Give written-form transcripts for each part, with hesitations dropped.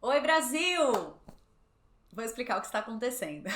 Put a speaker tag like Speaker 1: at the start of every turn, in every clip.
Speaker 1: Oi, Brasil! Vou explicar o que está acontecendo.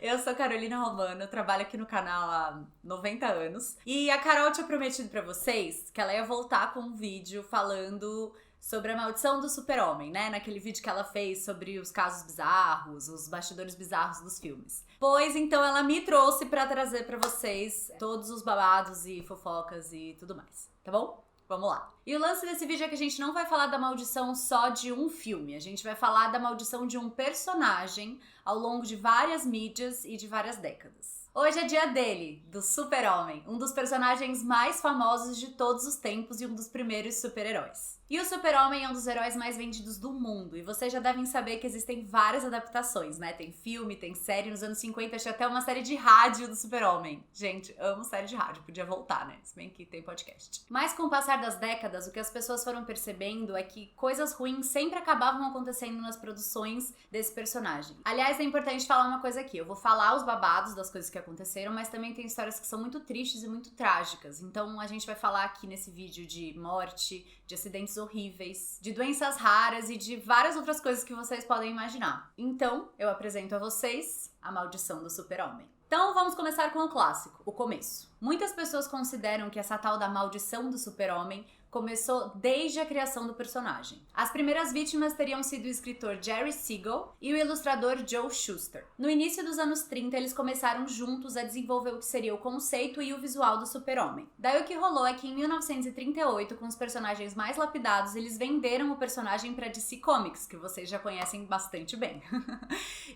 Speaker 1: Eu sou Carolina Romano, trabalho aqui no canal há 90 anos. E a Carol tinha prometido pra vocês que ela ia voltar com um vídeo falando sobre a maldição do super-homem, né? Naquele vídeo que ela fez sobre os casos bizarros, os bastidores bizarros dos filmes. Pois então ela me trouxe pra trazer pra vocês todos os babados e fofocas e tudo mais, tá bom? Vamos lá. E o lance desse vídeo é que a gente não vai falar da maldição só de um filme, a gente vai falar da maldição de um personagem ao longo de várias mídias e de várias décadas. Hoje é dia dele, do Super-Homem, um dos personagens mais famosos de todos os tempos e um dos primeiros super-heróis. E o Super-Homem é um dos heróis mais vendidos do mundo, e vocês já devem saber que existem várias adaptações, né? Tem filme, tem série, nos anos 50 tinha até uma série de rádio do Super-Homem. Gente, amo série de rádio, podia voltar, né? Se bem que tem podcast. Mas com o passar das décadas, o que as pessoas foram percebendo é que coisas ruins sempre acabavam acontecendo nas produções desse personagem. Aliás, é importante falar uma coisa aqui, eu vou falar os babados das coisas que aconteceram, mas também tem histórias que são muito tristes e muito trágicas. Então a gente vai falar aqui nesse vídeo de morte, de acidentes horríveis, de doenças raras e de várias outras coisas que vocês podem imaginar. Então, eu apresento a vocês a maldição do Super-Homem. Então vamos começar com o clássico, o começo. Muitas pessoas consideram que essa tal da maldição do Super-Homem começou desde a criação do personagem. As primeiras vítimas teriam sido o escritor Jerry Siegel e o ilustrador Joe Shuster. No início dos anos 30, eles começaram juntos a desenvolver o que seria o conceito e o visual do Super-Homem. Daí o que rolou é que em 1938, com os personagens mais lapidados, eles venderam o personagem para DC Comics, que vocês já conhecem bastante bem.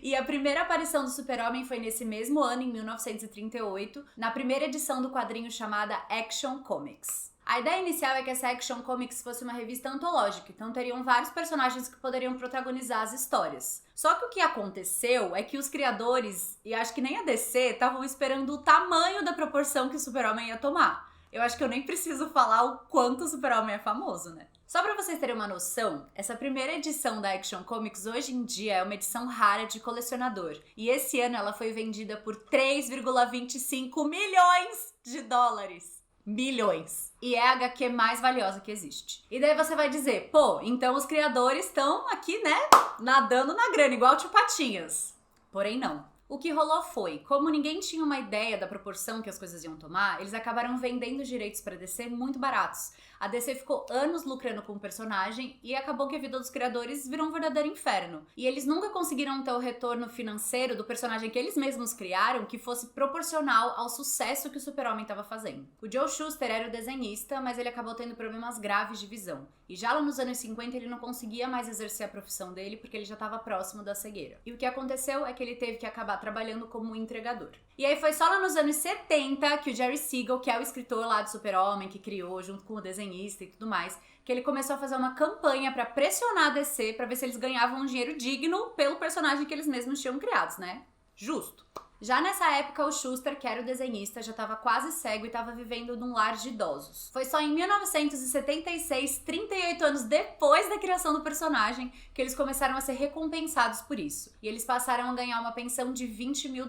Speaker 1: E a primeira aparição do Super-Homem foi nesse mesmo ano, em 1938, na primeira edição do quadrinho chamada Action Comics. A ideia inicial é que essa Action Comics fosse uma revista antológica, então teriam vários personagens que poderiam protagonizar as histórias. Só que o que aconteceu é que os criadores, e acho que nem a DC, estavam esperando o tamanho da proporção que o Super-Homem ia tomar. Eu acho que eu nem preciso falar o quanto o Super-Homem é famoso, né? Só pra vocês terem uma noção, essa primeira edição da Action Comics hoje em dia é uma edição rara de colecionador. E esse ano ela foi vendida por 3,25 milhões de dólares. Milhões. E é a HQ mais valiosa que existe. E daí você vai dizer, pô, então os criadores estão aqui, né, nadando na grana, igual Tio Patinhas. Porém não. O que rolou foi, como ninguém tinha uma ideia da proporção que as coisas iam tomar, eles acabaram vendendo os direitos pra DC muito baratos. A DC ficou anos lucrando com o personagem e acabou que a vida dos criadores virou um verdadeiro inferno. E eles nunca conseguiram ter o retorno financeiro do personagem que eles mesmos criaram que fosse proporcional ao sucesso que o Super-Homem estava fazendo. O Joe Shuster era o desenhista, mas ele acabou tendo problemas graves de visão. E já lá nos anos 50 ele não conseguia mais exercer a profissão dele porque ele já estava próximo da cegueira. E o que aconteceu é que ele teve que acabar trabalhando como um entregador. E aí foi só lá nos anos 70 que o Jerry Siegel, que é o escritor lá do Super-Homem, que criou junto com o desenhista e tudo mais, que ele começou a fazer uma campanha pra pressionar a DC pra ver se eles ganhavam um dinheiro digno pelo personagem que eles mesmos tinham criados, né? Justo. Já nessa época, o Shuster, que era o desenhista, já estava quase cego e estava vivendo num lar de idosos. Foi só em 1976, 38 anos depois da criação do personagem, que eles começaram a ser recompensados por isso. E eles passaram a ganhar uma pensão de $20 mil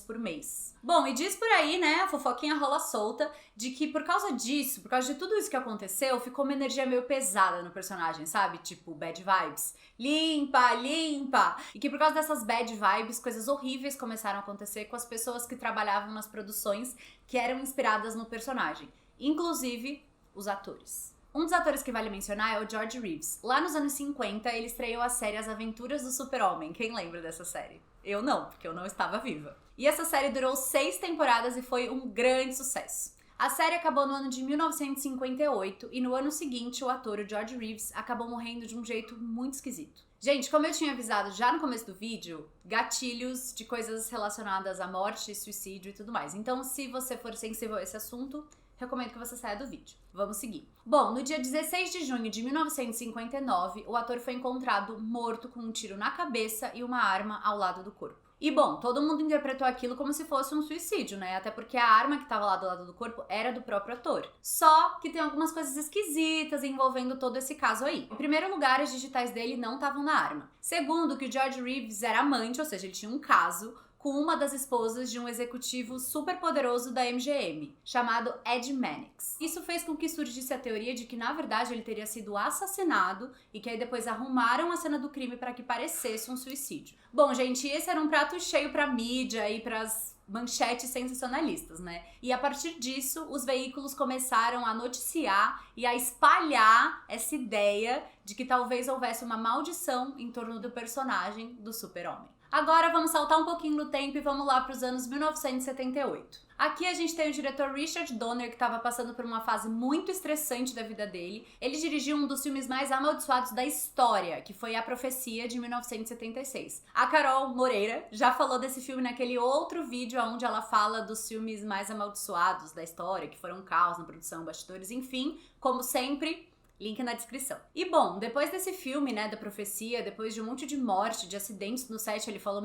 Speaker 1: por mês. Bom, e diz por aí, né, a fofoquinha rola solta, de que por causa disso, por causa de tudo isso que aconteceu, ficou uma energia meio pesada no personagem, sabe? Tipo, bad vibes. Limpa, limpa! E que por causa dessas bad vibes, coisas horríveis começaram a acontecer com as pessoas que trabalhavam nas produções que eram inspiradas no personagem. Inclusive, os atores. Um dos atores que vale mencionar é o George Reeves. Lá nos anos 50, ele estreou a série As Aventuras do Super-Homem. Quem lembra dessa série? Eu não, porque eu não estava viva. E essa série durou 6 temporadas e foi um grande sucesso. A série acabou no ano de 1958 e no ano seguinte o ator, o George Reeves, acabou morrendo de um jeito muito esquisito. Gente, como eu tinha avisado já no começo do vídeo, gatilhos de coisas relacionadas à morte, suicídio e tudo mais. Então, se você for sensível a esse assunto, recomendo que você saia do vídeo. Vamos seguir. Bom, no dia 16 de junho de 1959, o ator foi encontrado morto com um tiro na cabeça e uma arma ao lado do corpo. E bom, todo mundo interpretou aquilo como se fosse um suicídio, né? Até porque a arma que tava lá do lado do corpo era do próprio ator. Só que tem algumas coisas esquisitas envolvendo todo esse caso aí. Em primeiro lugar, as digitais dele não estavam na arma. Segundo, que o George Reeves era amante, ou seja, ele tinha um caso com uma das esposas de um executivo super poderoso da MGM, chamado Ed Mannix. Isso fez com que surgisse a teoria de que, na verdade, ele teria sido assassinado e que aí depois arrumaram a cena do crime para que parecesse um suicídio. Bom, gente, esse era um prato cheio pra mídia e pras manchetes sensacionalistas, né? E a partir disso, os veículos começaram a noticiar e a espalhar essa ideia de que talvez houvesse uma maldição em torno do personagem do Super-Homem. Agora vamos saltar um pouquinho no tempo e vamos lá para os anos 1978. Aqui a gente tem o diretor Richard Donner, que estava passando por uma fase muito estressante da vida dele. Ele dirigiu um dos filmes mais amaldiçoados da história, que foi A Profecia, de 1976. A Carol Moreira já falou desse filme naquele outro vídeo onde ela fala dos filmes mais amaldiçoados da história, que foram um caos na produção, bastidores, enfim. Como sempre, link na descrição. E bom, depois desse filme, né, da Profecia, depois de um monte de morte, de acidentes no set, ele falou,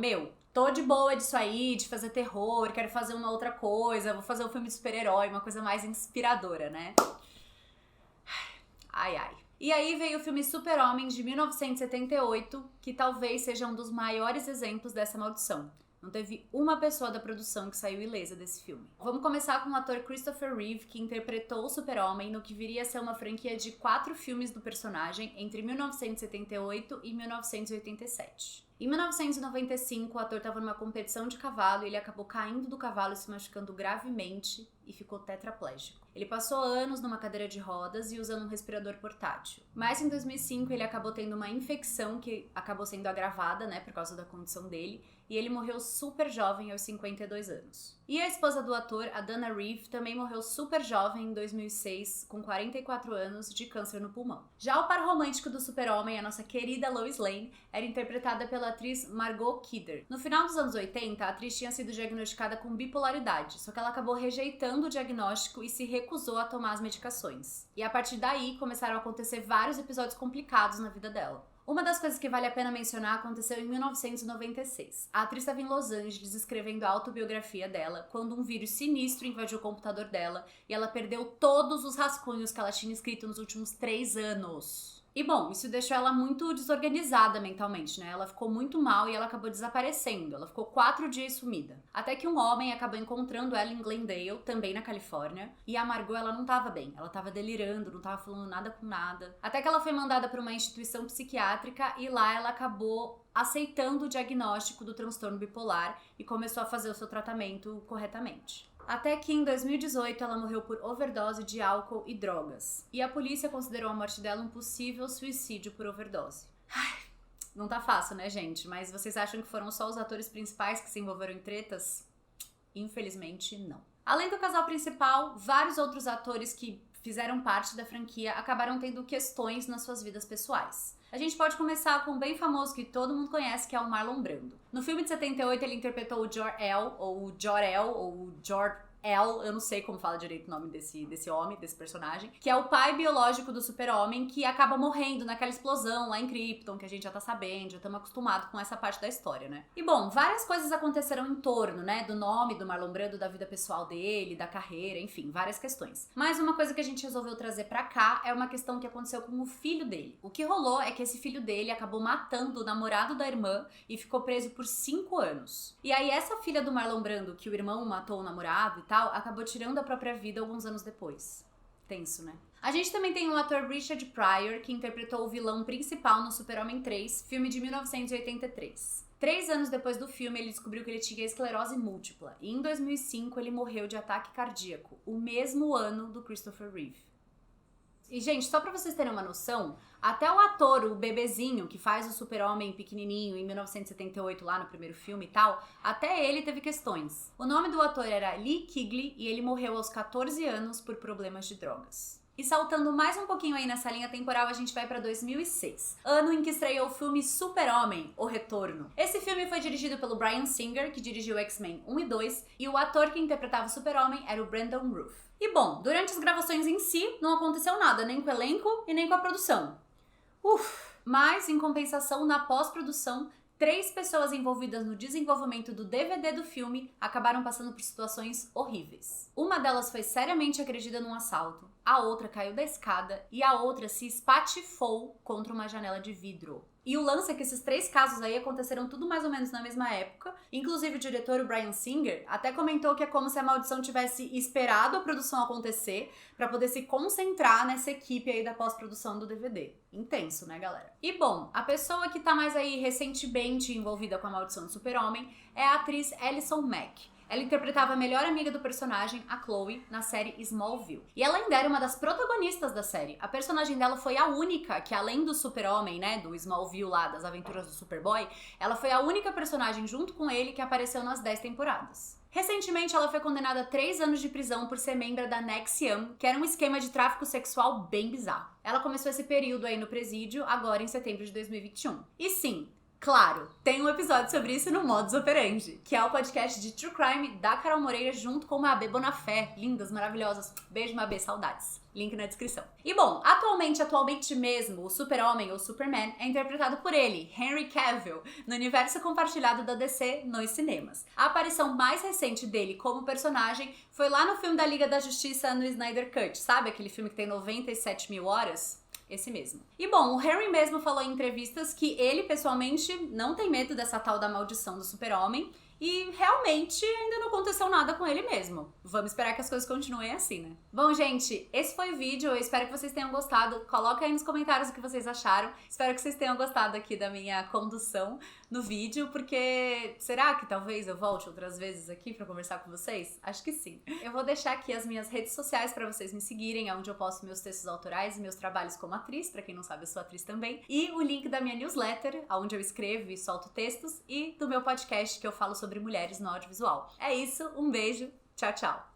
Speaker 1: tô de boa disso aí, de fazer terror, quero fazer uma outra coisa, vou fazer um filme de super-herói, uma coisa mais inspiradora, né? Ai, ai. E aí veio o filme Super-Homem, de 1978, que talvez seja um dos maiores exemplos dessa maldição. Não teve uma pessoa da produção que saiu ilesa desse filme. Vamos começar com o ator Christopher Reeve, que interpretou o Super-Homem no que viria a ser uma franquia de 4 filmes do personagem entre 1978 e 1987. Em 1995, o ator estava numa competição de cavalo e ele acabou caindo do cavalo e se machucando gravemente e ficou tetraplégico. Ele passou anos numa cadeira de rodas e usando um respirador portátil. Mas em 2005 ele acabou tendo uma infecção que acabou sendo agravada, né, por causa da condição dele, e ele morreu super jovem aos 52 anos. E a esposa do ator, a Dana Reeve, também morreu super jovem em 2006, com 44 anos, de câncer no pulmão. Já o par romântico do Super-Homem, a nossa querida Lois Lane, era interpretada pela atriz Margot Kidder. No final dos anos 80, a atriz tinha sido diagnosticada com bipolaridade, só que ela acabou rejeitando o diagnóstico e se recusou a tomar as medicações. E a partir daí, começaram a acontecer vários episódios complicados na vida dela. Uma das coisas que vale a pena mencionar aconteceu em 1996. A atriz estava em Los Angeles escrevendo a autobiografia dela quando um vírus sinistro invadiu o computador dela e ela perdeu todos os rascunhos que ela tinha escrito nos últimos 3 anos. E bom, isso deixou ela muito desorganizada mentalmente, né? Ela ficou muito mal e ela acabou desaparecendo. Ela ficou 4 dias sumida. Até que um homem acabou encontrando ela em Glendale, também na Califórnia. E a Margot, ela não tava bem. Ela tava delirando, não tava falando nada com nada. Até que ela foi mandada para uma instituição psiquiátrica e lá ela acabou aceitando o diagnóstico do transtorno bipolar e começou a fazer o seu tratamento corretamente. Até que em 2018 ela morreu por overdose de álcool e drogas. E a polícia considerou a morte dela um possível suicídio por overdose. Ai, não tá fácil, né, gente? Mas vocês acham que foram só os atores principais que se envolveram em tretas? Infelizmente, não. Além do casal principal, vários outros atores que fizeram parte da franquia acabaram tendo questões nas suas vidas pessoais. A gente pode começar com um bem famoso que todo mundo conhece, que é o Marlon Brando. No filme de 78, ele interpretou o Jor-El, ou Jor-El, ou Jor-El, eu não sei como fala direito o nome desse homem, desse personagem, que é o pai biológico do Super-Homem, que acaba morrendo naquela explosão lá em Krypton, que a gente já tá sabendo, já estamos acostumados com essa parte da história, né? E bom, várias coisas aconteceram em torno, né, do nome do Marlon Brando, da vida pessoal dele, da carreira, enfim, várias questões. Mas uma coisa que a gente resolveu trazer pra cá é uma questão que aconteceu com o filho dele. O que rolou é que esse filho dele acabou matando o namorado da irmã e ficou preso por 5 anos. E aí essa filha do Marlon Brando, que o irmão matou o namorado e tal, acabou tirando a própria vida alguns anos depois. Tenso, né? A gente também tem o ator Richard Pryor, que interpretou o vilão principal no Super-Homem 3, filme de 1983. 3 anos depois do filme, ele descobriu que ele tinha esclerose múltipla, e em 2005 ele morreu de ataque cardíaco, o mesmo ano do Christopher Reeve. E, gente, só pra vocês terem uma noção, até o ator, o bebezinho, que faz o Super-Homem pequenininho em 1978, lá no primeiro filme e tal, até ele teve questões. O nome do ator era Lee Kigley e ele morreu aos 14 anos por problemas de drogas. E saltando mais um pouquinho aí nessa linha temporal, a gente vai pra 2006, ano em que estreou o filme Super-Homem, O Retorno. Esse filme foi dirigido pelo Bryan Singer, que dirigiu X-Men 1 e 2, e o ator que interpretava o Super-Homem era o Brandon Routh. E bom, durante as gravações em si, não aconteceu nada, nem com o elenco e nem com a produção. Mas, em compensação, na pós-produção, 3 pessoas envolvidas no desenvolvimento do DVD do filme acabaram passando por situações horríveis. Uma delas foi seriamente agredida num assalto, a outra caiu da escada e a outra se espatifou contra uma janela de vidro. E o lance é que esses 3 casos aí aconteceram tudo mais ou menos na mesma época. Inclusive o diretor, o Bryan Singer, até comentou que é como se a maldição tivesse esperado a produção acontecer pra poder se concentrar nessa equipe aí da pós-produção do DVD. Intenso, né, galera? E bom, a pessoa que tá mais aí recentemente envolvida com a maldição do Super-Homem é a atriz Allison Mack. Ela interpretava a melhor amiga do personagem, a Chloe, na série Smallville. E ela ainda era uma das protagonistas da série. A personagem dela foi a única que, além do Super-Homem, né, do Smallville lá, das aventuras do Superboy, ela foi a única personagem junto com ele que apareceu nas 10 temporadas. Recentemente, ela foi condenada a 3 anos de prisão por ser membro da NXIVM, que era um esquema de tráfico sexual bem bizarro. Ela começou esse período aí no presídio, agora em setembro de 2021. E sim, claro, tem um episódio sobre isso no Modus Operandi, que é o podcast de True Crime da Carol Moreira junto com Mabê Bonafé. Lindas, maravilhosas. Beijo, Mabê, saudades. Link na descrição. E bom, atualmente mesmo, o Super-Homem ou Superman é interpretado por ele, Henry Cavill, no universo compartilhado da DC nos cinemas. A aparição mais recente dele como personagem foi lá no filme da Liga da Justiça no Snyder Cut, sabe? Aquele filme que tem 97 mil horas? Esse mesmo. E bom, o Harry mesmo falou em entrevistas que ele, pessoalmente, não tem medo dessa tal da maldição do Super-Homem e realmente ainda não aconteceu nada com ele mesmo. Vamos esperar que as coisas continuem assim, né? Bom, gente, esse foi o vídeo. Eu espero que vocês tenham gostado. Coloca aí nos comentários o que vocês acharam. Espero que vocês tenham gostado aqui da minha condução no vídeo, porque será que talvez eu volte outras vezes aqui pra conversar com vocês? Acho que sim. Eu vou deixar aqui as minhas redes sociais pra vocês me seguirem, onde eu posto meus textos autorais e meus trabalhos como atriz. Pra quem não sabe, eu sou atriz também. E o link da minha newsletter, onde eu escrevo e solto textos, e do meu podcast, que eu falo sobre mulheres no audiovisual. É isso, um beijo, tchau, tchau!